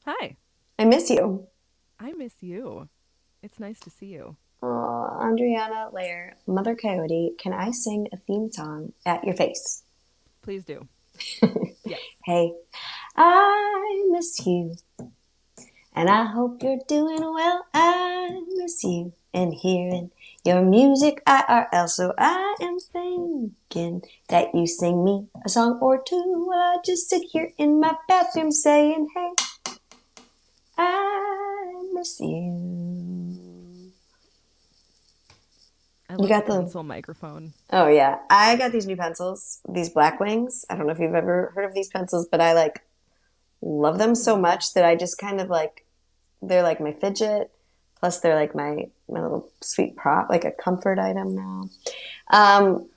Hi, I miss you. I miss you. It's nice to see you. Oh, Andriana Lehr, Mother Coyote, can I sing a theme song at your face? Please do. Yes. Hey, I miss you, and I hope you're doing well. I miss you and hearing your music IRL. So I am thinking that you sing me a song or two while I just sit here in my bathroom saying, hey, I miss you. I You love a got the pencil microphone. Oh yeah, I got these new pencils, these black wings. I don't know if you've ever heard of these pencils, but I like love them so No. much that I just kind of like they're like my fidget. Plus, they're like my little sweet prop, like a comfort item now. Um,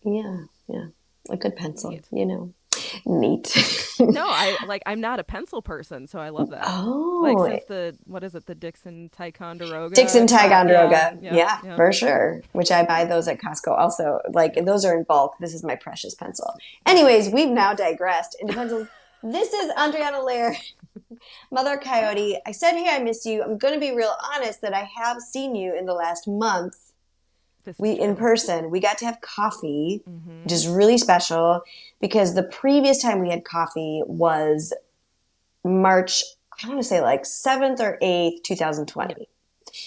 yeah, yeah, a good pencil, Neat. neat. No, I'm not a pencil person, so I love that. Like Oh, since the what is it, the Dixon Dixon Ticonderoga Ticonderoga, yeah, yeah, yeah. for sure. Which I buy those at Costco. Also, like those are in bulk. This is my precious pencil. Anyways, Nice. we've now Nice. digressed into pencils. This is Andriana Lehr, Mother Coyote. I said, hey, I miss you. I'm going to be real honest that I have seen you in the last month. This We is in true. person. We got to have coffee, which Mm-hmm. is really special because the previous time we had coffee was March. I want to say like 7th or 8th, Yeah. 2020.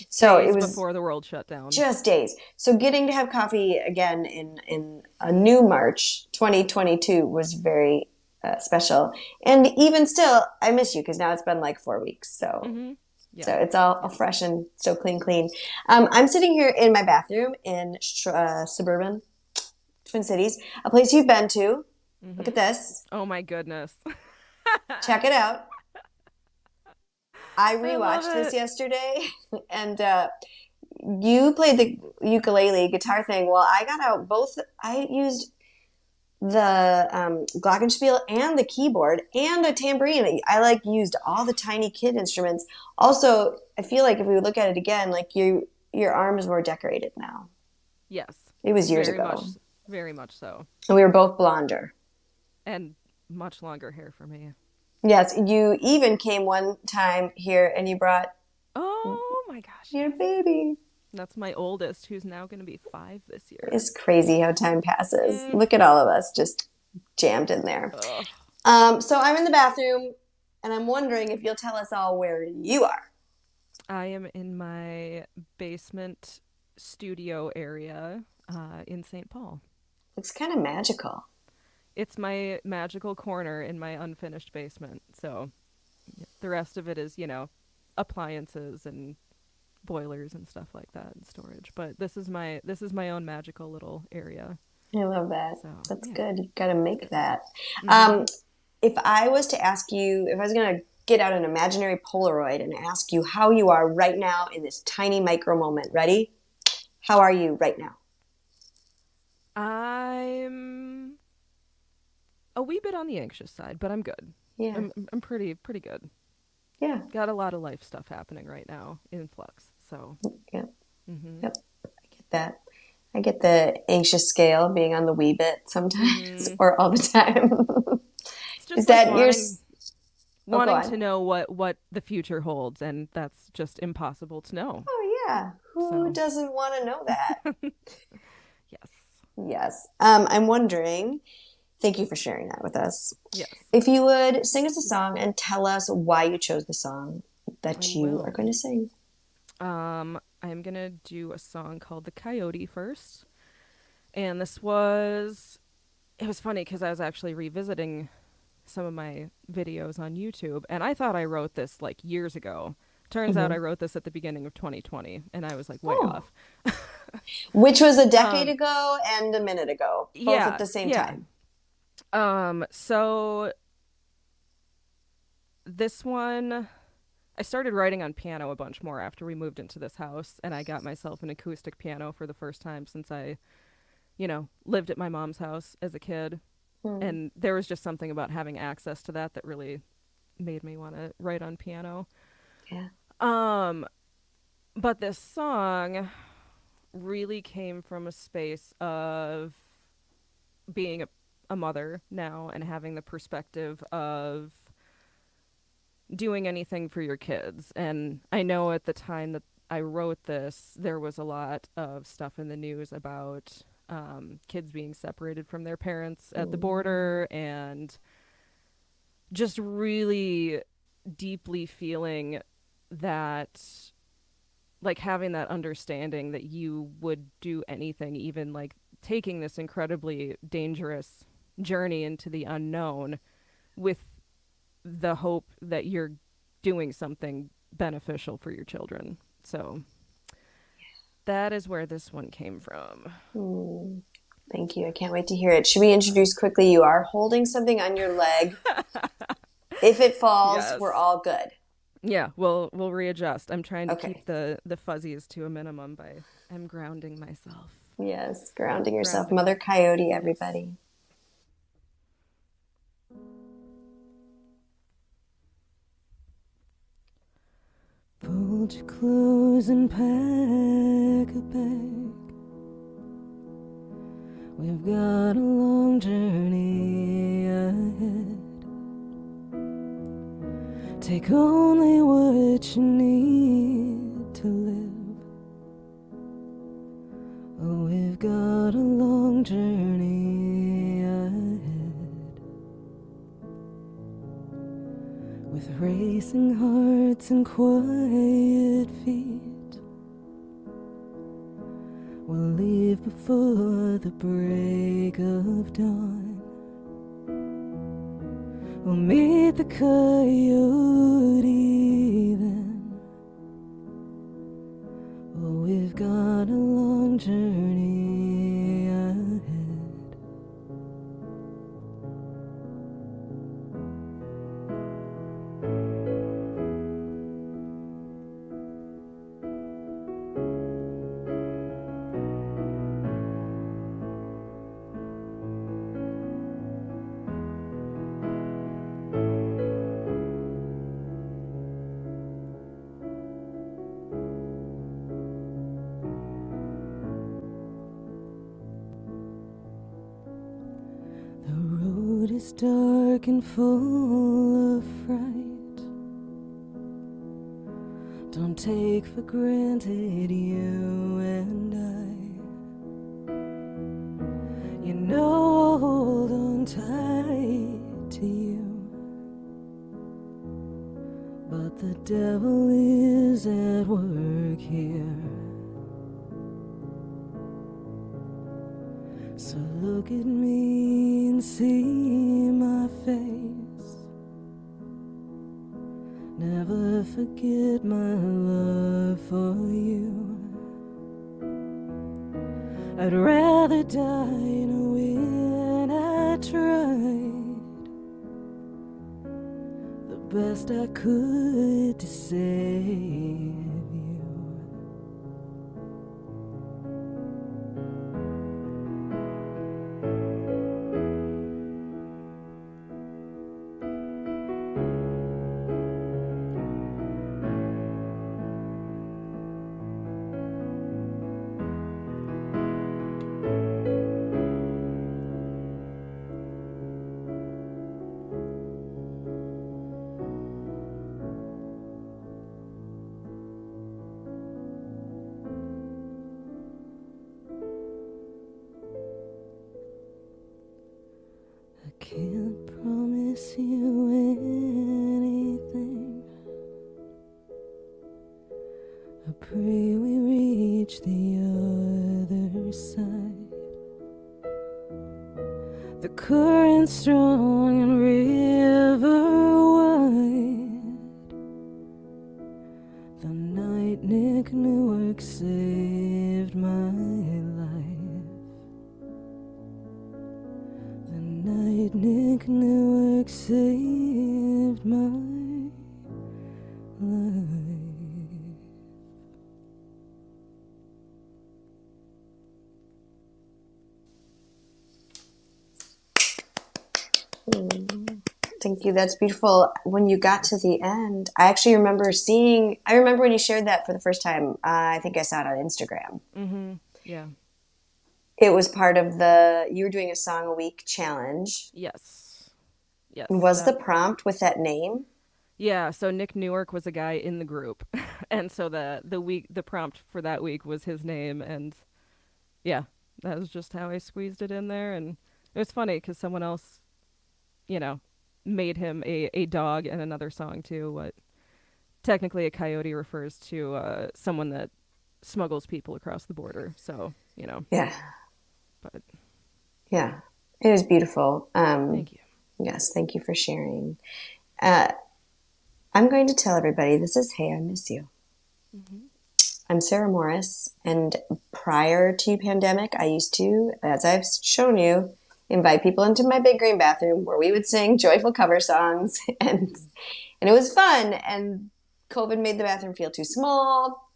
So it Days was before the world shut down. just days. So getting to have coffee again in a new March 2022 was very special. And even still, I miss you because now it's been like 4 weeks. So Mm-hmm. so Yeah. it's all Yeah. fresh and so clean. I'm sitting here in my bathroom in suburban Twin Cities, a place you've been to. Look Mm-hmm. at this. Oh my goodness. Check it out. I I love rewatched this it. yesterday, and you played the ukulele guitar thing. Well, I got out both. I used the glockenspiel and the keyboard and a tambourine. I like used all the tiny kid instruments. Also, I feel like if we would look at it again, like your arm is more decorated now. Yes. It was years Very ago, much very much so. and we were both blonder. And much longer hair for me. Yes, you even came one time here and you brought Oh my gosh, your yes. baby. That's my oldest, who's now going to be 5 this year. It's crazy how time passes. Mm. Look at all of us just jammed in there. Ugh. So I'm in the bathroom, and I'm wondering if you'll tell us all where you are. I am in my basement studio area in St. Paul. Looks kind of magical. It's my magical corner in my unfinished basement. So the rest of it is, appliances and boilers and stuff like that and storage. But this is my own magical little area. I love that. So That's yeah. good. You've got to make that. Mm-hmm. Um, if I was to ask you, if I was going to get out an imaginary Polaroid and ask you how you are right now in this tiny micro moment, ready? How are you right now? I'm a wee bit on the anxious side, but I'm good. Yeah. I'm pretty good. Yeah. Got a lot of life stuff happening right now in flux. So, Yep. mhm. Yep. I get that. I get the anxious scale being on the wee bit sometimes Mhm. or all the time. It's Is just like that your? Oh, go wanting on. to know what the future holds, and that's just impossible to know. Oh, yeah. Who So, doesn't want to know that? yes. Yes. I'm wondering, thank you for sharing that with us. Yes. If you would sing us a song and tell us why you chose the song I that you are will. going to sing. I'm going to do a song called The Coyote first. And it was funny because I was actually revisiting some of my videos on YouTube, and I thought I wrote this like years ago. Turns out I Mm-hmm. wrote this at the beginning of 2020, and I was like way Oh, off. which was a decade Um, ago and a minute ago, both at yeah, the same yeah. time. So this one, I started writing on piano a bunch more after we moved into this house, and I got myself an acoustic piano for the first time since I, lived at my mom's house as a kid. Hmm. And there was just something about having access to that that really made me want to write on piano. Yeah. Um, but this song really came from a space of being a mother now and having the perspective of doing anything for your kids. And I know at the time that I wrote this, there was a lot of stuff in the news about kids being separated from their parents at the border, and just really deeply feeling that, like, having that understanding that you would do anything, even like taking this incredibly dangerous journey into the unknown, with the hope that you're doing something beneficial for your children. So that is where this one came from. Mm. Thank you. I can't wait to hear it. Should we introduce quickly? You are holding something on your leg. If it falls, we're Yes. all good. Yeah, we'll readjust. I'm trying to keep Okay. the fuzzies to a minimum by I'm grounding myself. Yes, grounding yourself. Grounding. Mother Coyote, Yes. everybody. Fold your clothes and pack a bag. We've got a long journey ahead. Take only what you need to live. Oh, we've got a long journey ahead. With racing hearts and quiet feet, we'll leave before the break of dawn. We'll meet the coyote then. Oh, we've got a long journey ahead. The road is dark and full of fright. Don't take for granted you and I. You know I'll hold on tight to you, but the devil is at work here. So look at me and see my face. Never forget my love for you. I'd rather die in a win. I tried the best I could to save you. I can't promise you anything. I pray we reach the other side. The current's strong and river wide. The night Nick Newark saved my life. The night Nick Newark saved my life. Thank you. That's beautiful. When you got to the end, I actually remember I remember when you shared that for the first time. I think I saw it on Instagram. Mm-hmm. Yeah. It was part of you were doing a song a week challenge. Yes. Yes. Was the prompt with that name? Yeah, so Nick Newark was a guy in the group. And so the prompt for that week was his name, and yeah, that was just how I squeezed it in there. And it was funny cuz someone else, you know, made him a dog in another song too. What technically a coyote refers to someone that smuggles people across the border. So, Yeah. but Yeah. It was beautiful. thank you. Yes. Thank you for sharing. Uh, I'm going to tell everybody this is Hey, I Miss You. Hmm. I'm Sarah Morris, and prior to pandemic, I used to, as I've shown you, invite people into my big green bathroom where we would sing joyful cover songs, and it was fun. And COVID made the bathroom feel too small,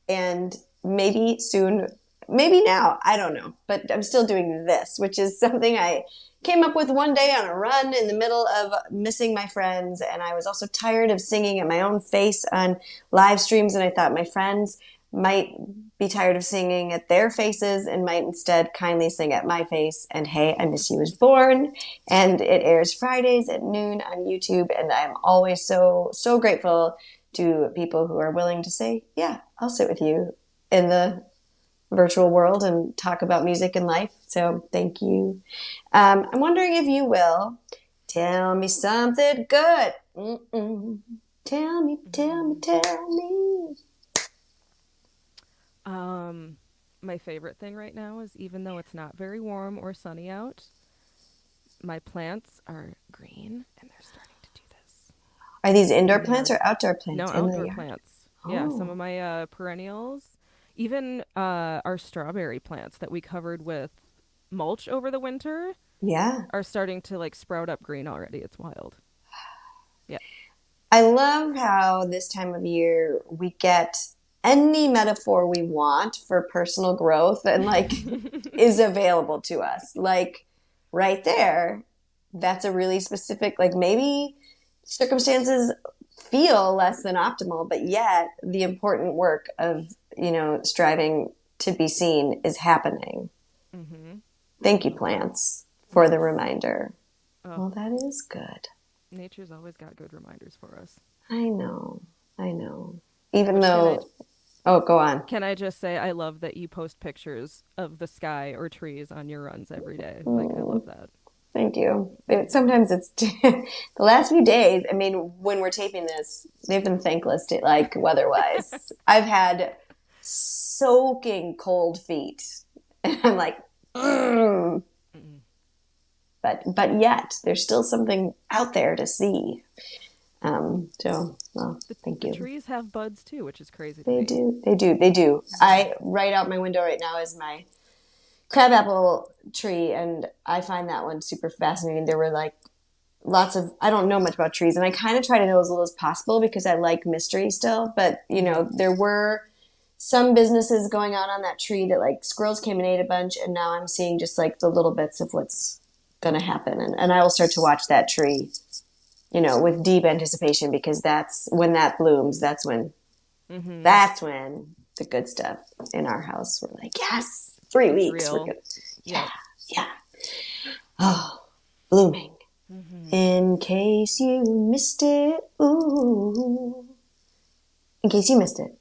and maybe soon, maybe now, I don't know, but I'm still doing this, which is something I came up with one day on a run in the middle of missing my friends. And I was also tired of singing at my own face on live streams. And I thought my friends might be tired of singing at their faces and might instead kindly sing at my face. And Hey, I Miss You was born, and it airs Fridays at noon on YouTube. And I'm always so, so grateful to people who are willing to say, yeah, I'll sit with you in the virtual world and talk about music and life. So thank you. I'm wondering if you will tell me something good. Mm-mm. Tell me, tell me, tell me. Um, my favorite thing right now is even though it's not very warm or sunny out, my plants are green and they're starting to do this Are these indoor in the plants yard. or outdoor No, plants in the outdoor yard? plants. Yeah, some Oh, of my perennials, even our strawberry plants that we covered with mulch over the winter yeah. are starting to like sprout up green already. It's wild. Yeah. I love how this time of year we get any metaphor we want for personal growth and like is available to us. Like right there, that's a really specific, like maybe circumstances feel less than optimal, but yet the important work of, striving to be seen is happening. Mhm. Thank you, plants, for the Yes. reminder. Oh, Well, that is good. nature's always got good reminders for us. I know. I know. Even Which though, oh, go on. can I just say I love that you post pictures of the sky or trees on your runs every day. Like I love Mm, that. thank you. Sometimes it's the last few days. I mean, when we're taping this, they've been thankless to like weather-wise. I've had soaking cold feet, and I'm like, mm. Mm. but yet there's still something out there to see. Well, The thank the you. trees have buds too, which is crazy to They me. do. They do. They do. Hmm. I right out my window right now is my crabapple tree, and I find that one super fascinating. There were like lots of I don't know much about trees, and I kind of try to know as little as possible because I like mystery still. But Hmm. there were some businesses going on that tree that like squirrels came and ate a bunch, and now I'm seeing just like the little bits of what's going to happen, and I will start to watch that tree, with deep anticipation because that's when that blooms. Hmm. That's when the good stuff in our house. We're like, yes, three It's weeks. We're real. good. Yeah, Yep. yeah. Oh, blooming. Hmm. In case you missed it, ooh. In case you missed it,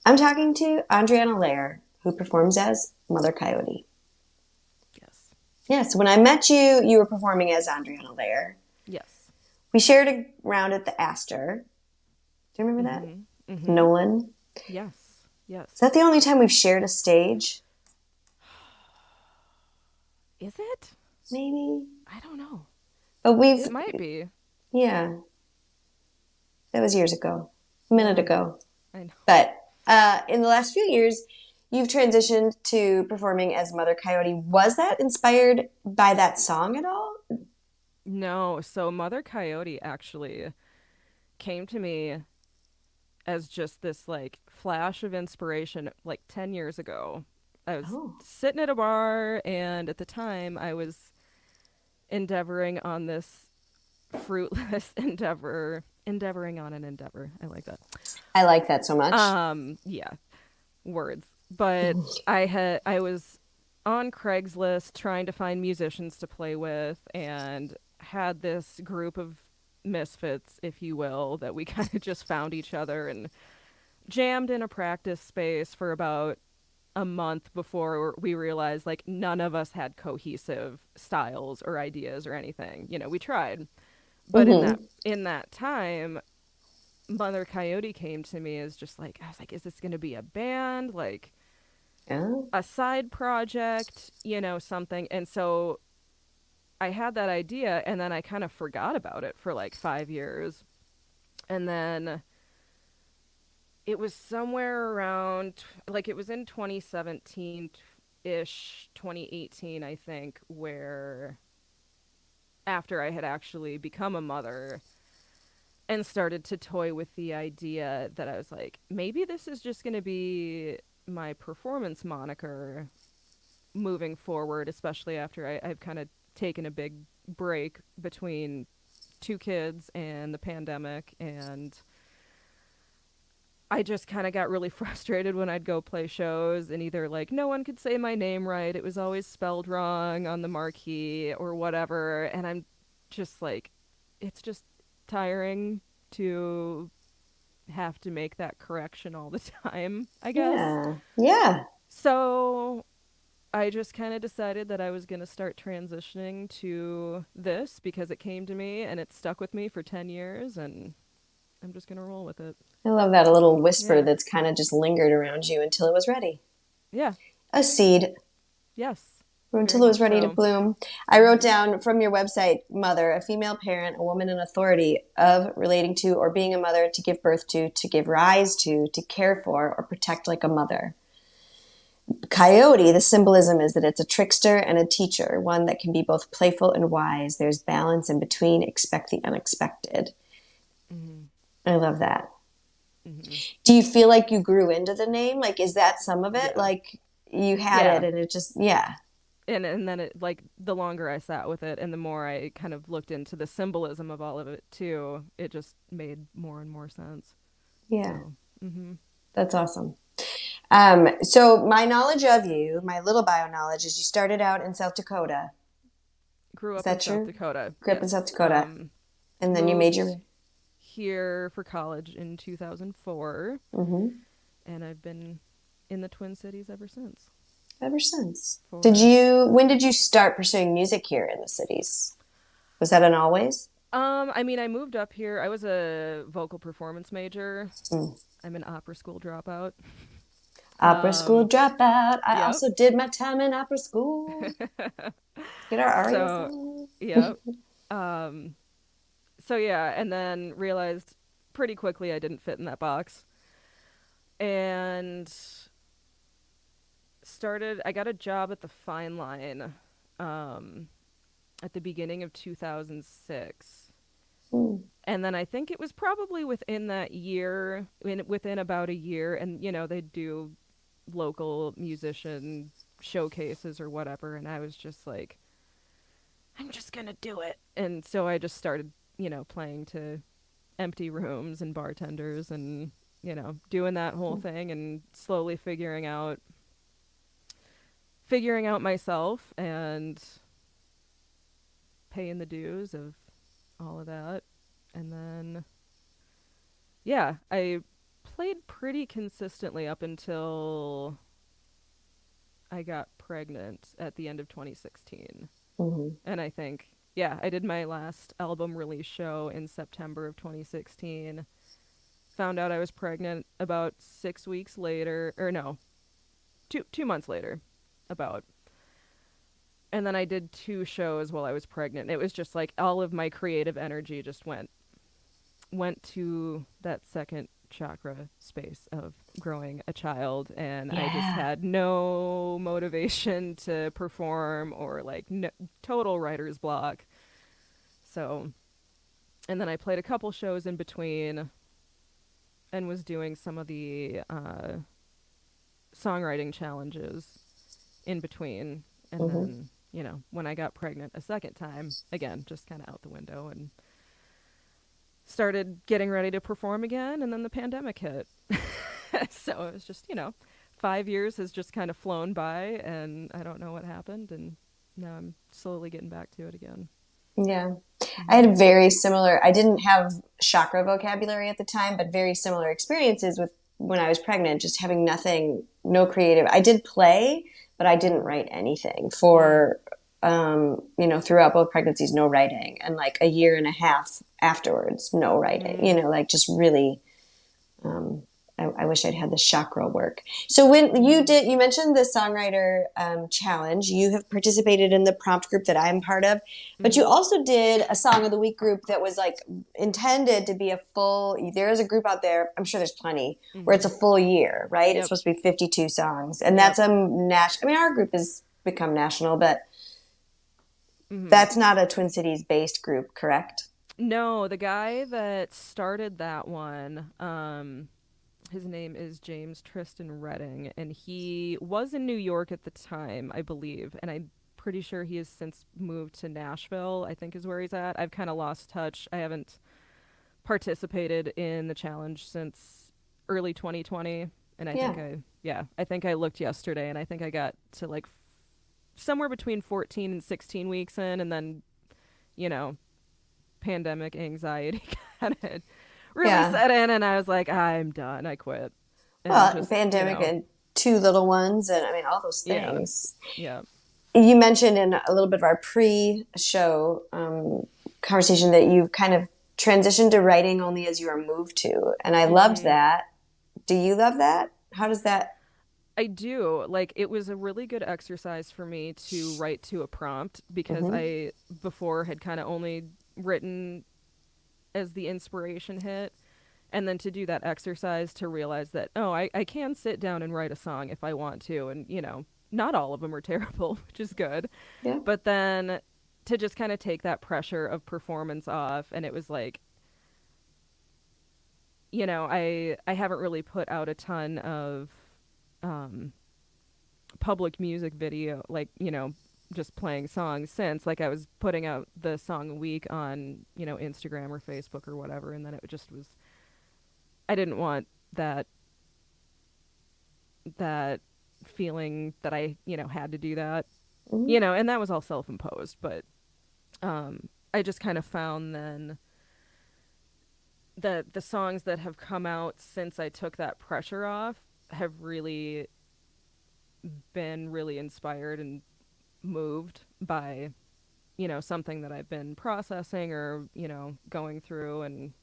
I'm talking to Andriana Lehr, who performs as Mother Coyote. Yes. Yes, when I met you, you were performing as Andriana Lehr. Yes. We shared a round at the Astor. Do you remember that? Hmm. Hmm. Nolan. Yes. Is Yes. that the only time we've shared a stage? Is it? Maybe. I don't know. But we've, It might be. yeah, that was years ago, a minute Yeah. ago. I know. But in the last few years, you've transitioned to performing as Mother Coyote. Was that inspired by that song at all? No. So Mother Coyote actually came to me as just this like flash of inspiration like 10 years ago. I was Oh, sitting at a bar, and at the time I was endeavoring on this fruitless endeavoring on an endeavor. I like that. I like that so much. Yeah, words. But I was on Craigslist trying to find musicians to play with, and had this group of misfits, if you will, that we kind of just found each other and jammed in a practice space for about a month before we realized like none of us had cohesive styles or ideas or anything. You know, we tried, but Mm-hmm. in that time, Mother Coyote came to me as just like I was like, is this going to be a band, like Yeah. a side project, you know, something? And so I had that idea, and then I kind of forgot about it for like 5 years, and then it was somewhere around like it was in 2017 ish, 2018 I think, where after I had actually become a mother and started to toy with the idea that I was like, maybe this is just going to be my performance moniker moving forward, especially after I've kind of taken a big break between two kids and the pandemic. And I just kind of got really frustrated when I'd go play shows and either like no one could say my name right, it was always spelled wrong on the marquee or whatever. And I'm just like, it's just tiring to have to make that correction all the time, I guess. Yeah. Yeah. So I just kind of decided that I was going to start transitioning to this because it came to me and it stuck with me for 10 years, and I'm just going to roll with it. I love that, a little whisper Yeah. that's kind of just lingered around you until it was ready. Yeah. A seed Yes. Very until it was much ready to so. bloom. I wrote down from your website, mother, a female parent, a woman in authority of relating to or being a mother, to give birth to give rise to care for, or protect like a mother. Coyote, the symbolism is that it's a trickster and a teacher, one that can be both playful and wise. There's balance in between, expect the unexpected. Mm-hmm. I love that. Mm-hmm. Do you feel like you grew into the name? Like, is that some of it? Yeah. Like, you had it Yeah. and it just, yeah. And then it like the longer I sat with it and the more I kind of looked into the symbolism of all of it too, it just made more and more sense. Yeah, So, mhm. that's awesome. So my knowledge of you, my little bio knowledge, is you started out in South Dakota. Grew Is up in that South true? Dakota. Grew up in South Yes. Dakota. And then you made Moved your, here for college in 2004, mm-hmm, and I've been in the Twin Cities ever since. ever since. For When did you start pursuing music here in the cities? Was that an always? I mean, I moved up here. I was a vocal performance major. Mm. I'm an opera school dropout. Opera school dropout. I Yep. also did my time in opera school. Get our arias So, on. yep. Um, so yeah, and then realized pretty quickly I didn't fit in that box, and I got a job at the Fine Line, um, at the beginning of 2006. Mm. And then I think it was probably within that year, within about a year, and you know, they do local musician showcases or whatever, and I was just like, I'm just gonna do it. And so I just started, you know, playing to empty rooms and bartenders and, you know, doing that whole thing and slowly figuring out myself and paying the dues of all of that. And then yeah, I played pretty consistently up until I got pregnant at the end of 2016. Mm-hmm. And I think, yeah, I did my last album release show in September of 2016. Found out I was pregnant about 6 weeks later, or no, 2 months later, about. And then I did 2 shows while I was pregnant. It was just like all of my creative energy just went to that second chakra space of growing a child, and I just Yeah. had no motivation to perform or like no, total writer's block. So, and then I played a couple shows in between and was doing some of the songwriting challenges in between. And Mm-hmm. then, you know, when I got pregnant a second time, again, just kind of out the window and started getting ready to perform again. And then the pandemic hit. So it was just, you know, 5 years has just kind of flown by and I don't know what happened. And now I'm slowly getting back to it again. Yeah. I had very similar, I didn't have chakra vocabulary at the time, but very similar experiences with when I was pregnant, just having nothing, no creative. I did play, but I didn't write anything for, throughout both pregnancies, no writing. And like a year and a half afterwards, no writing, like just really, I wish I'd had the chakra work. So when you mentioned the songwriter challenge, you have participated in the prompt group that I'm part of, but you also did a song of the week group that was like intended to be a full, there is a group out there, I'm sure there's plenty, where it's a full year, right? Yep. It's supposed to be 52 songs. And that's a national, I mean, our group has become national, but that's not a Twin Cities based group, correct? No, the guy that started that one, his name is James Tristan Redding, and he was in New York at the time, I believe, and I'm pretty sure he has since moved to Nashville, I think is where he's at. I've kind of lost touch. I haven't participated in the challenge since early 2020, and I think I looked yesterday, and I think I got to like somewhere between 14 and 16 weeks in, and then, pandemic anxiety kind of really set in, and I was like, I'm done. I quit. And well, pandemic and two little ones, and I mean, all those things. Yeah. You mentioned in a little bit of our pre-show conversation that you kind of transitioned to writing only as you were moved to, and I loved that. Do you love that? How does that? I do. Like, it was a really good exercise for me to write to a prompt, because I before had kind of only written as the inspiration hit, and then to do that exercise to realize that, I can sit down and write a song if I want to, and not all of them are terrible, which is good. Yeah. But then to just kind of take that pressure of performance off, and it was like, I haven't really put out a ton of public music video, like, just playing songs since. Like, I was putting out the song a week on, Instagram or Facebook or whatever, and then it just was, I didn't want that feeling that I, had to do that, and that was all self-imposed, but I just kind of found then that the songs that have come out since I took that pressure off have really been really inspired and moved by, something that I've been processing or, going through, and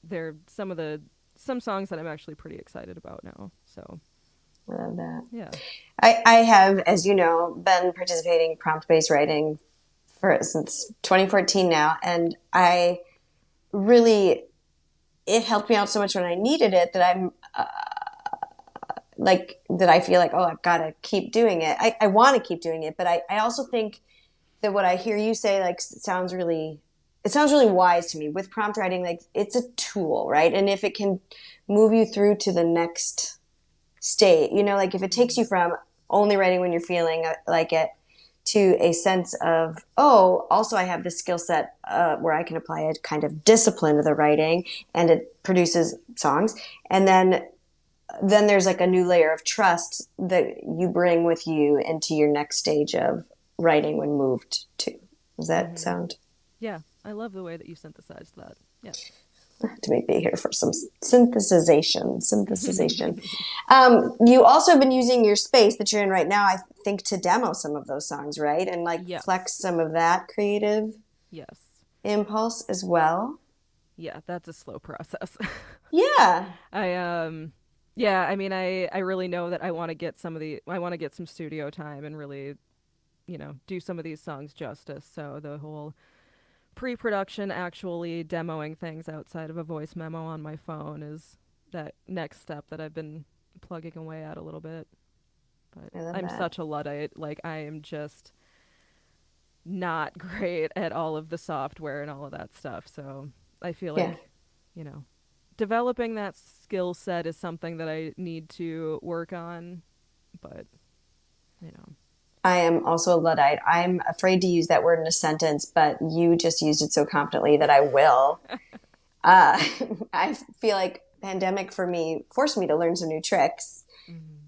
they're some songs that I'm actually pretty excited about now. So I love that. Yeah. I have, as you know, been participating prompt-based writing since 2014 now, and it helped me out so much when I needed it that I'm that I feel like, I've got to keep doing it. I want to keep doing it, but I also think that what I hear you say, like, it sounds really wise to me. With prompt writing, like, it's a tool, right? And if it can move you through to the next state, like if it takes you from only writing when you're feeling like it to a sense of, also I have this skill set where I can apply a kind of discipline to the writing, and it produces songs. And then there's like a new layer of trust that you bring with you into your next stage of writing when moved to. Does that sound? Yeah, I love the way that you synthesized that. Yeah. To make me here for some synthesization. You also have been using your space that you're in right now, I think, to demo some of those songs, right? And flex some of that creative impulse as well. Yeah, that's a slow process. Yeah. I mean, I really know that I want to get some studio time and really, do some of these songs justice. So the whole pre-production, actually demoing things outside of a voice memo on my phone is that next step that I've been plugging away at a little bit. But I'm such a Luddite. Like, I am just not great at all of the software and all of that stuff. So I feel like, developing that skill set is something that I need to work on. But, I am also a Luddite. I'm afraid to use that word in a sentence, but you just used it so confidently that I will. I feel like pandemic for me forced me to learn some new tricks,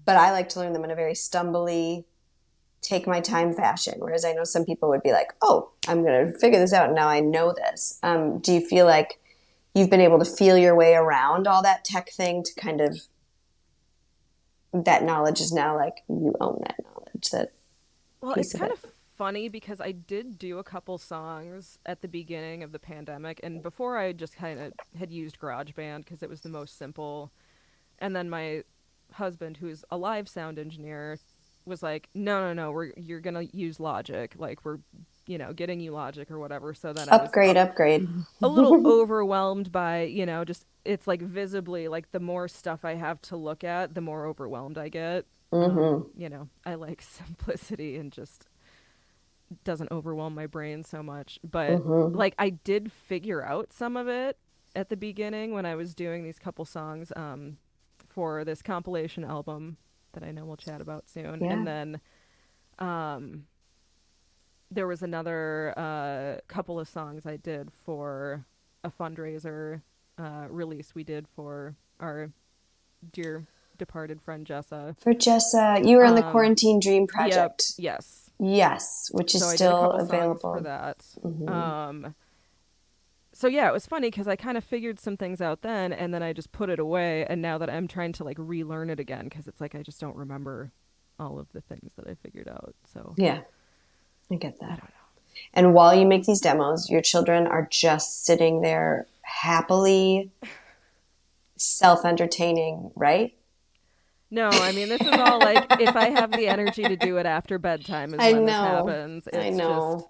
but I like to learn them in a very stumbly, take my time fashion. Whereas I know some people would be like, oh, I'm going to figure this out. And now I know this. Do you feel like you've been able to feel your way around all that tech thing to kind of, that knowledge is now like you own that knowledge, that Well, it's piece of kind it? of funny because I did do a couple songs at the beginning of the pandemic, and before I just kind of had used GarageBand because it was the most simple. And then my husband, who's a live sound engineer, was like, "No, no, no, you're gonna use Logic. Like we're, getting you Logic or whatever." So then I was Upgrade, upgrade. a little overwhelmed by, just it's like visibly like the more stuff I have to look at, the more overwhelmed I get. Mm-hmm. I like simplicity and just doesn't overwhelm my brain so much. But Mm-hmm. like I did figure out some of it at the beginning when I was doing these couple songs for this compilation album that I know we'll chat about soon. Yeah. And then um, there was another couple of songs I did for a fundraiser release we did for our dear departed friend Jessa. For Jessa, you were in the Um, Quarantine Dream yep, Project. yes. Yes, which is So I did a still couple songs for available. that. Mm-hmm. So yeah, it was funny because I kind of figured some things out then, and then I just put it away. And now that I'm trying to like relearn it again, because it's like I just don't remember all of the things that I figured out. So Yeah, I get I that. don't know. And while you make these demos, your children are just sitting there happily self-entertaining, right? No, I mean this is all like if I have the energy to do it after bedtime is I when this know. happens. I It's just know.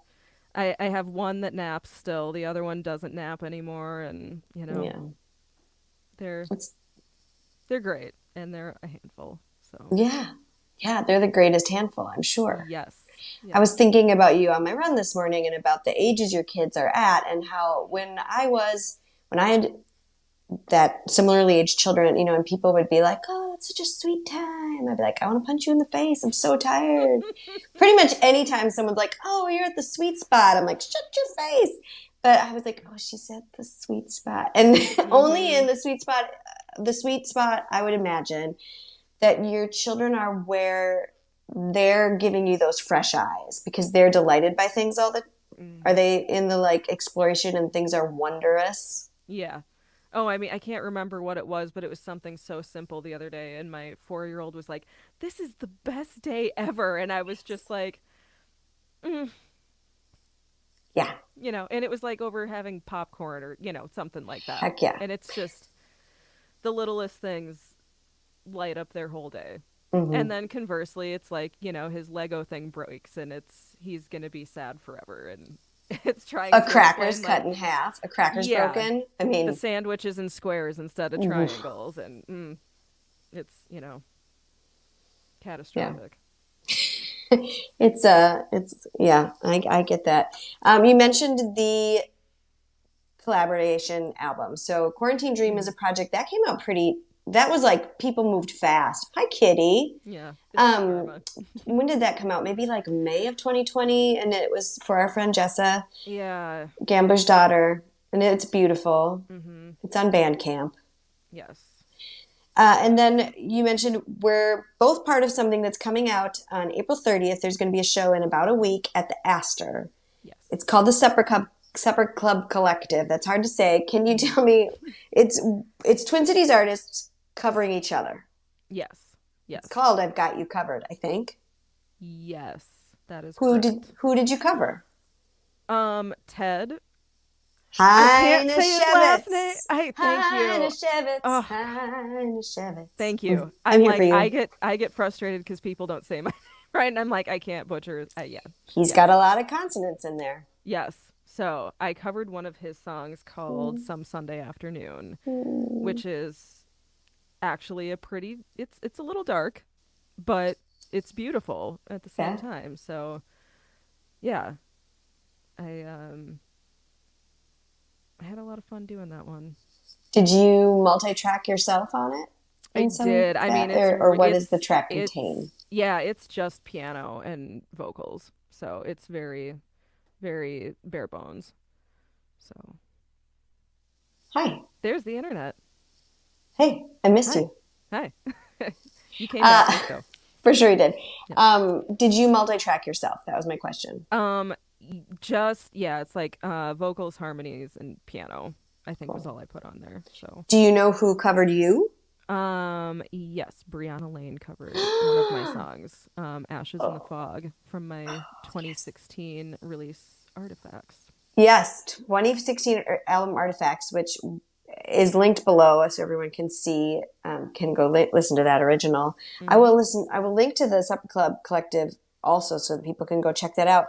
I have one that naps still, the other one doesn't nap anymore, and Yeah. they're It's they're great and they're a handful. So yeah. Yeah, they're the greatest handful, I'm sure. yes, I yes, was thinking about you on my run this morning and about the ages your kids are at and how when I had that similarly aged children, and people would be like, oh, it's such a sweet time. I'd be like, I want to punch you in the face. I'm so tired. Pretty much anytime someone's like, oh, you're at the sweet spot, I'm like, shut your face. But I was like, oh, she's at the sweet spot. And only mm-hmm. in the sweet spot, I would imagine that your children are where they're giving you those fresh eyes because they're delighted by things Mm. are they in the like exploration and things are wondrous? Yeah. Oh, I mean, I can't remember what it was, but it was something so simple the other day, and my 4-year-old was like, "This is the best day ever," and I was just like, mm, Yeah. and it was like over having popcorn or something like that, Heck yeah. and it's just the littlest things light up their whole day. And Mm-hmm. then conversely, it's like, his Lego thing breaks and he's going to be sad forever. And it's trying A to cracker's explain, cut like, in half. A cracker's yeah, broken. I the mean, sandwiches in squares instead of oof, triangles. And it's, yeah. catastrophic. Yeah, I get that. You mentioned the collaboration album. So Quarantine Dream is Mm. a project that came out that was like people moved fast. Hi, Kitty. Yeah, it's my Um, karma. when did that come out? Maybe like May of 2020. And it was for our friend Jessa, Yeah. Gambler's daughter. And it's beautiful. Mm-hmm. It's on Bandcamp. Yes. And then you mentioned we're both part of something that's coming out on April 30th. There's going to be a show in about a week at the Astor. Yes. It's called the Supper Club Collective. That's hard to say. Can you Mm-hmm. tell me? It's Twin Cities artists covering each other. Yes. It's Yes. called I've Got You Covered, I think. Yes. That is Who did correct. who did you cover? Ted. I can't Heine say his last name. Shevitz. I thank Heine you. Shevitz. Oh, Heine Shevitz. thank you. I'm I'm here for like you. I get frustrated because people don't say my right, and I'm like I can't butcher. Yeah, He's yes, got a lot of consonants in there. yes. So I covered one of his songs called "Some Sunday Afternoon," which is actually a pretty. It's a little dark, but it's beautiful at the same Yeah. time. So yeah, I I had a lot of fun doing that one. Did you multi-track yourself on it I in some did. I mean, fat, or what does the track it's contain? yeah, it's just piano and vocals. So it's very very bare bones. So Hi. there's the internet. Hey, I missed Hi. you. Hi. You came back Uh, quick though. For sure you did. Yeah. Did you multi-track yourself? That was my question. Just yeah, it's like vocals, harmonies, and piano. I think was Cool. all I put on there. So, Do you know who covered you? yes, Brianna Lane covered one of my songs, "Ashes in the Oh, Fog" from my yes. 2016 release, Artifacts. Yes, 2016 album Artifacts, which is linked below so everyone can see, can go listen to that original. Mm-hmm. I will link to the Supper Club Collective also so that people can go check that out.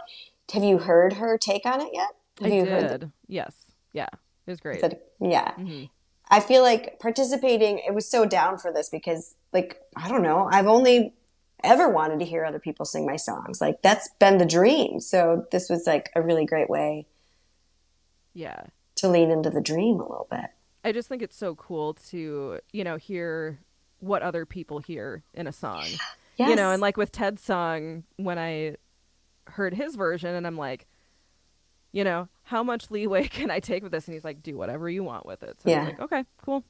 Have you heard her take on it yet? I Have you heard did. Yes. Yeah. It was great. that? Yeah. Mm-hmm. I feel like participating, it was so down for this because, like, I don't know, I've only ever wanted to hear other people sing my songs. Like, that's been the dream. So this was like a really great way Yeah. to lean into the dream a little bit. I just think it's so cool to, hear what other people hear in a song. And Yes. like with Ted's song, when I heard his version and I'm like, how much leeway can I take with this? And he's like, do whatever you want with it. So I was Yeah. like, okay, cool.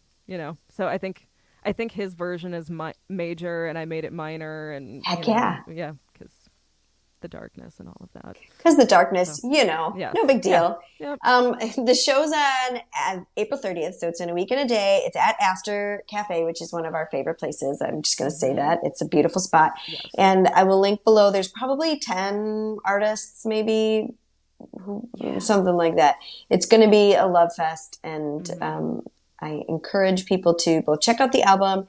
So I think his version is major and I made it minor and, Heck yeah. yeah, because the darkness and all of that. Because the So, darkness, yes. no big Yeah. deal. Yep. The show's on April 30th, so it's in a week and a day. It's at Astor Cafe, which is one of our favorite places. I'm just going to say Mm-hmm. that. It's a beautiful spot. Yes. And I will link below. There's probably 10 artists, maybe, Yeah. something like that. It's going to be a love fest, and Mm-hmm. I encourage people to both check out the album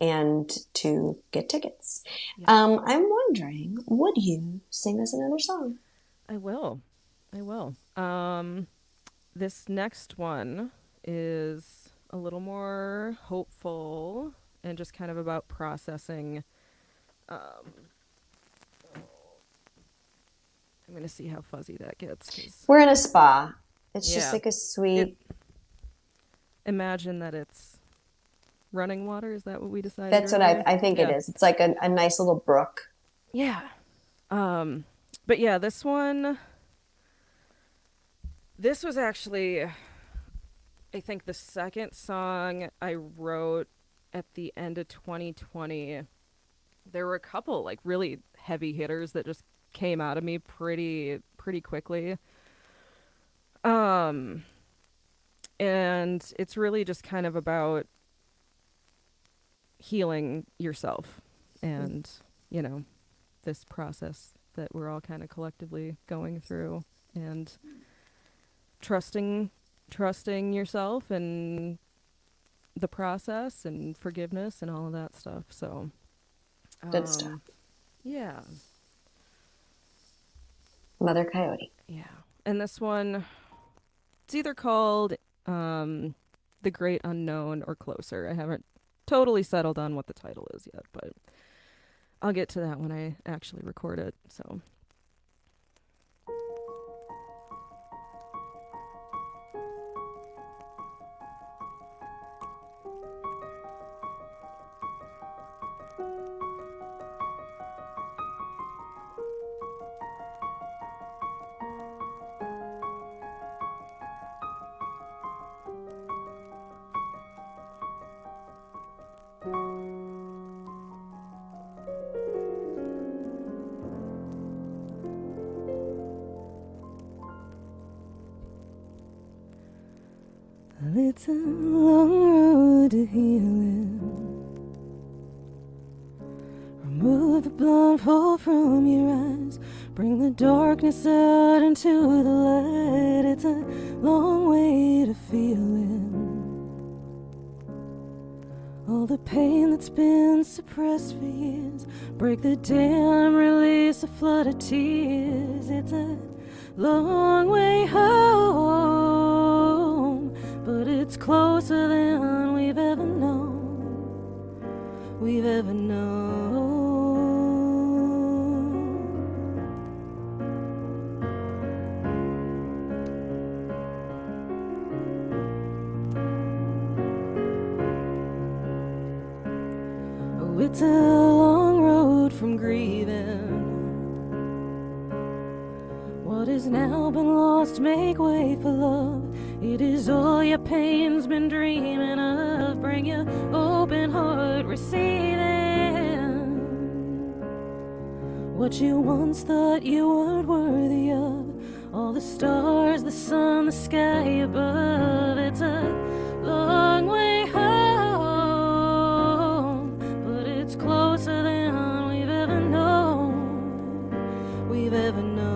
and to get tickets. Yes. I'm wondering, would you sing us another song? I will. I will. This next one is a little more hopeful and just kind of about processing. Um, I'm going to see how fuzzy that gets. 'Cause, We're in a spa. It's just yeah, like a it. sweet. Imagine that it's running water. Is that what we decided That's what earlier? I think it Yeah. is. It's like a nice little brook. Yeah. But yeah, this one. This was actually, I think, the second song I wrote at the end of 2020. There were a couple like really heavy hitters that just came out of me pretty quickly. Um and it's really just kind of about healing yourself and, this process that we're all kind of collectively going through and trusting yourself and the process and forgiveness and all of that stuff. So, Good stuff. yeah. Mother Coyote. Yeah. And this one, it's either called The Great Unknown or Closer. I haven't totally settled on what the title is yet, but I'll get to that when I actually record it. So. It's a long road to healing. Remove the blindfold from your eyes. Bring the darkness out into the light. It's a long way to feeling. All the pain that's been suppressed for years. Break the dam, release a flood of tears. It's a long way home, but it's closer than we've ever known. We've ever known. Oh, it's a long road from grieving. What has now been lost, make way for love. It is all your pain's been dreaming of. Bring your open heart, receiving. what you once thought you weren't worthy of. All the stars, the sun, the sky above. It's a long way home, but it's closer than we've ever known. We've ever known.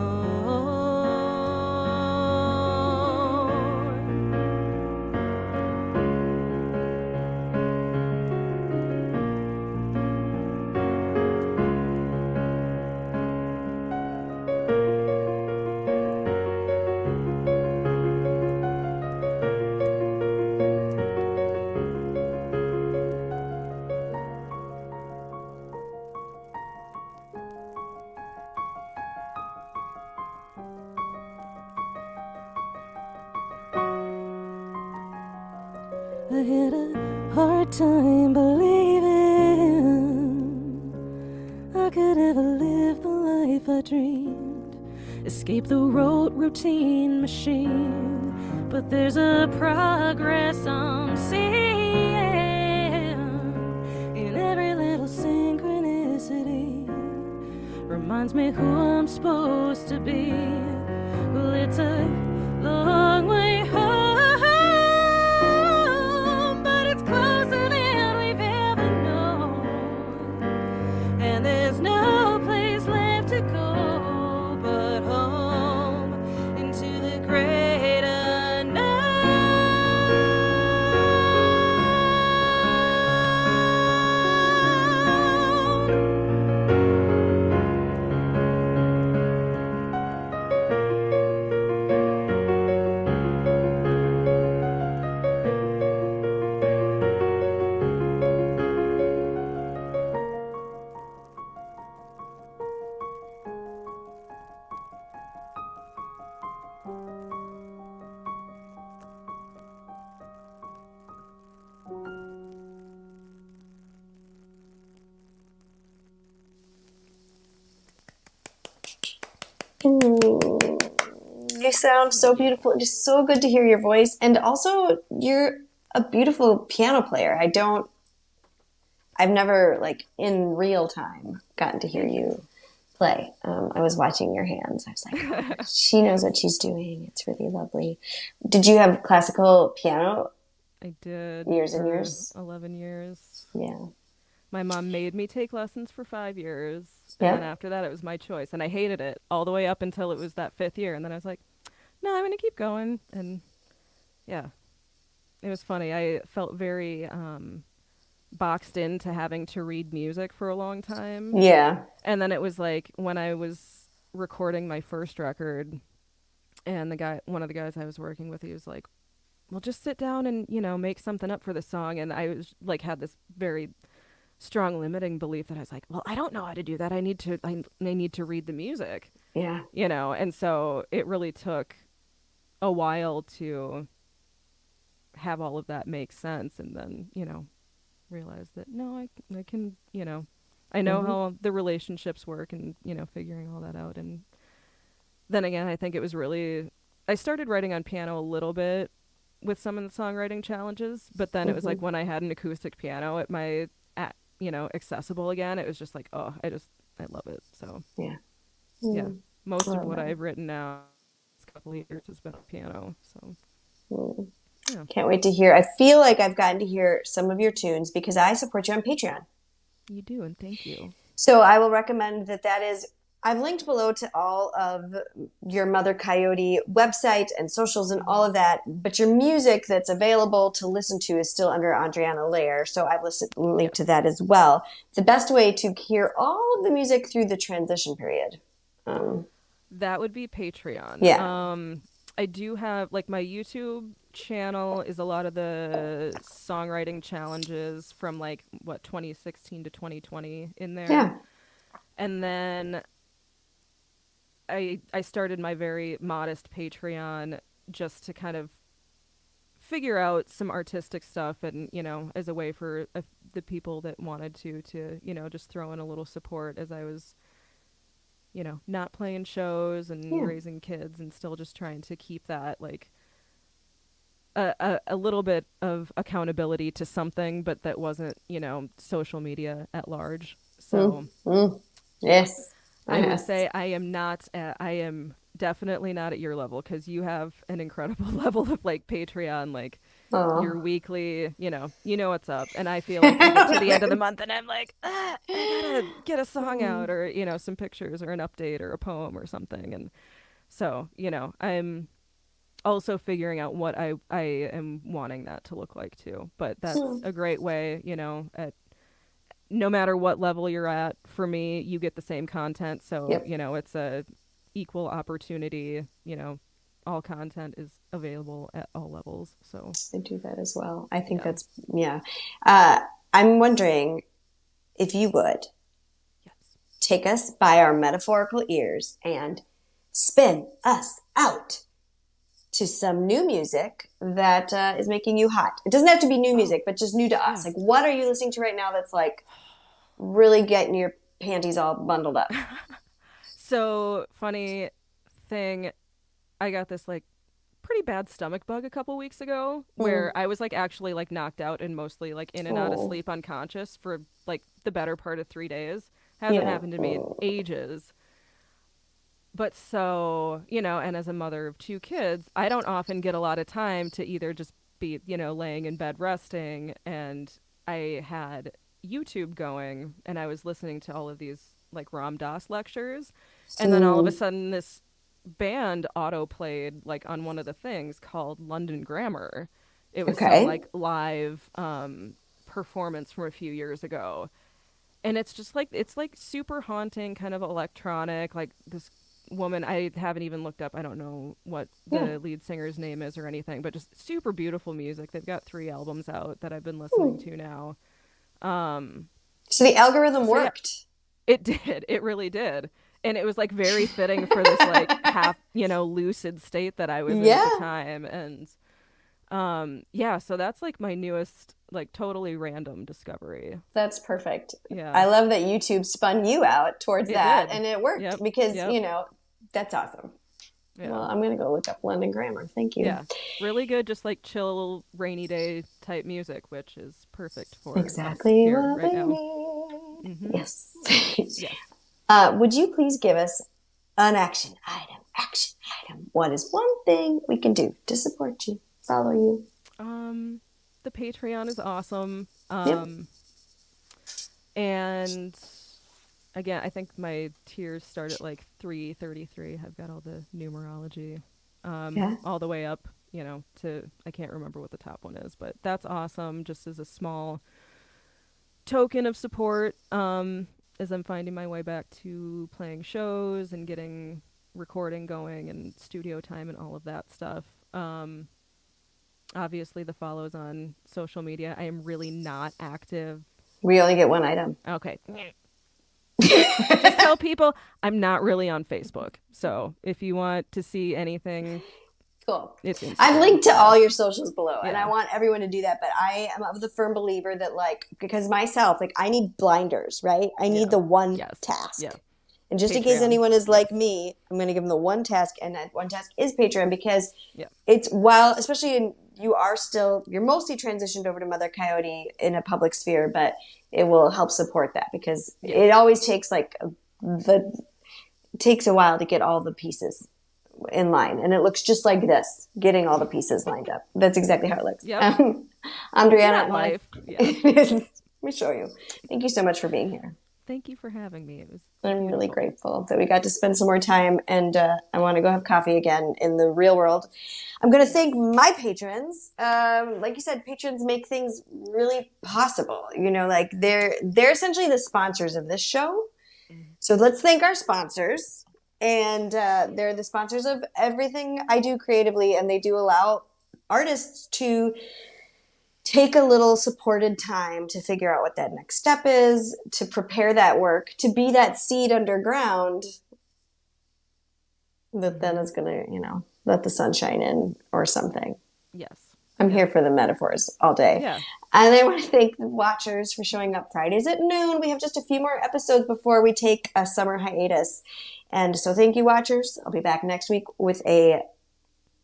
I had a hard time believing I could ever live the life I dreamed, escape the rote routine machine. But there's a progress I'm seeing in every little synchronicity. Reminds me who I'm supposed to be. Well, it's a long way home. There's no place left to go but home, into the great unknown. You sound so beautiful. Just so good to hear your voice. And also, you're a beautiful piano player. I've never, like, in real time gotten to hear you play. I was watching your hands. I was like, oh, she knows what she's doing. It's really lovely. Did you have classical piano? I did. Years and years? 11 years. Yeah. My mom made me take lessons for 5 years. And Yeah. then after that, it was my choice. And I hated it all the way up until it was that 5th year. And then I was like, no, I'm going to keep going. And yeah, it was funny. I felt very boxed into having to read music for a long time. Yeah. And then it was like when I was recording my first record, and one of the guys I was working with, he was like, well, just sit down and, make something up for the song. And I was like, had this very strong limiting belief that I was like, well, I don't know how to do that. I need to read the music. Yeah. And so it really took a while to have all of that make sense, and then, realize that no, I can, I know how the relationships work, and, figuring all that out. And then again, I think it was really, I started writing on piano a little bit with some of the songwriting challenges, but then it was like when I had an acoustic piano at my accessible again, it was just like, oh, I love it. So yeah, most of what I've written now this couple of years has been on piano. So yeah. Can't wait to hear. I feel like I've gotten to hear some of your tunes because I support you on Patreon. You do, and thank you. So I will recommend that is, I've linked below to all of your Mother Coyote website and socials and all of that, but your music that's available to listen to is still under Andriana Lehr, so I've linked to that as well. The best way to hear all of the music through the transition period. That would be Patreon. Yeah. I do have, like, my YouTube channel is a lot of the songwriting challenges from, like, 2016 to 2020 in there. Yeah. And then I started my very modest Patreon just to kind of figure out some artistic stuff, and, as a way for the people that wanted to, just throw in a little support as I was, not playing shows and raising kids, and still just trying to keep that, like, a little bit of accountability to something, but that wasn't, social media at large. So Yes. I would Yes. say I am definitely not at your level because you have an incredible level of like Patreon, like your Oh. weekly, you know what's up. And I feel like I get to the end of the month and I'm like, I gotta get a song out or, some pictures or an update or a poem or something. And so, I'm also figuring out what I am wanting that to look like too. But that's a great way, at no matter what level you're at, for me, you get the same content. So, Yep. it's a equal opportunity, all content is available at all levels. So, I do that as well. I think yeah. that's, yeah. Uh, I'm wondering if you would Yes. take us by our metaphorical ears and spin us out to some new music that is making you hot. It doesn't have to be new Oh, music, but just new to us. yeah. Like, what are you listening to right now that's like really getting your panties all bundled up? So, funny thing, I got this like pretty bad stomach bug a couple weeks ago Mm. where I was like actually like knocked out and mostly like in and out of Oh, sleep unconscious for like the better part of 3 days. Hasn't yeah. happened to me in Mm. ages. But so, and as a mother of two kids, I don't often get a lot of time to either just be, laying in bed resting. And I had YouTube going and I was listening to all of these like Ram Dass lectures. And then all of a Mm. sudden, this band auto played like on one of the things called London Grammar. It was some Okay. like live performance from a few years ago. And it's like super haunting, kind of electronic, like this woman I haven't even looked up. I don't know what Yeah. the lead singer's name is or anything, but just super beautiful music. They've got 3 albums out that I've been listening Mm. to now. Um, So the algorithm so yeah, worked. it did. It really did. And it was like very fitting for this like half, lucid state that I was in at the Yeah. time. And yeah, so that's like my newest, like totally random discovery. That's perfect. Yeah, I love that YouTube spun you out towards it that did. and it worked Yep. because, Yep. that's awesome. Yeah. Well, I'm going to go look up London Grammar. Thank you. Yeah. Really good, just like chill, rainy day type music, which is perfect for us Exactly here what right we now. need. Mm-hmm. Yes. Yes. Would you please give us an action item? Action item. What is one thing we can do to support you, follow you? Um, the Patreon is awesome. Yep. And again, I think my tiers start at like 333. I've got all the numerology, Yeah. all the way up, to I can't remember what the top one is, but that's awesome. Just as a small token of support, as I'm finding my way back to playing shows and getting recording going and studio time and all of that stuff. Obviously, the follows on social media. I am really not active. We only get one item. Okay. Just tell people I'm not really on Facebook. So if you want to see anything, Cool. it's I've Instagram. linked to all your socials below, and I Yeah. want everyone to do that. But I am of the firm believer that, like, because myself, like, I need blinders, right? I need Yeah. the one Yes. task. Yeah. And just in case Patreon. anyone is like Yes. me, I'm going to give them the one task, and that one task is Patreon because Yeah. it's while, especially in you're mostly transitioned over to Mother Coyote in a public sphere, but it will help support that because Yes. it always takes it takes a while to get all the pieces in line, and it looks just like this, getting all the pieces lined up. That's exactly how it looks. Yep. Isn't Andriana, that life? Yeah. let me show you. Thank you so much for being here. Thank you for having me. It was I'm beautiful. really grateful that we got to spend some more time, and I want to go have coffee again in the real world. I'm going to thank my patrons. Like you said, patrons make things really possible. Like they're essentially the sponsors of this show. So let's thank our sponsors. And they're the sponsors of everything I do creatively, and they do allow artists to take a little supported time to figure out what that next step is, to prepare that work, to be that seed underground that then is going to, let the sun shine in or something. Yes. I'm here for the metaphors all day. Yeah. And I want to thank the watchers for showing up Fridays at noon. We have just a few more episodes before we take a summer hiatus. And so thank you, watchers. I'll be back next week with a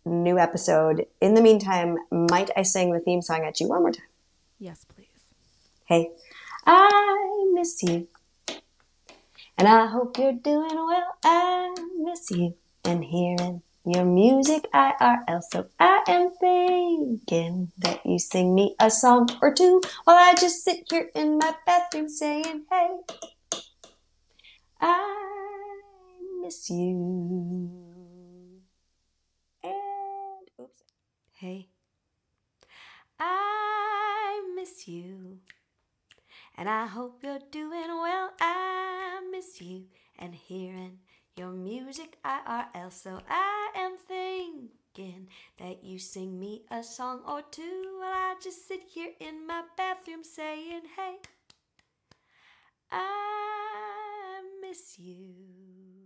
new episode. In the meantime, might I sing the theme song at you one more time? Yes, please. Hey, I miss you, And I hope you're doing well. I miss you and hearing your music IRL. So I am thinking that you sing me a song or two while I just sit here in my bathroom saying, hey, I miss you. And oops. Hey, I miss you. And I hope you're doing well. I miss you and hearing your music IRL. So I am thinking that you sing me a song or two while I just sit here in my bathroom saying, hey, I miss you.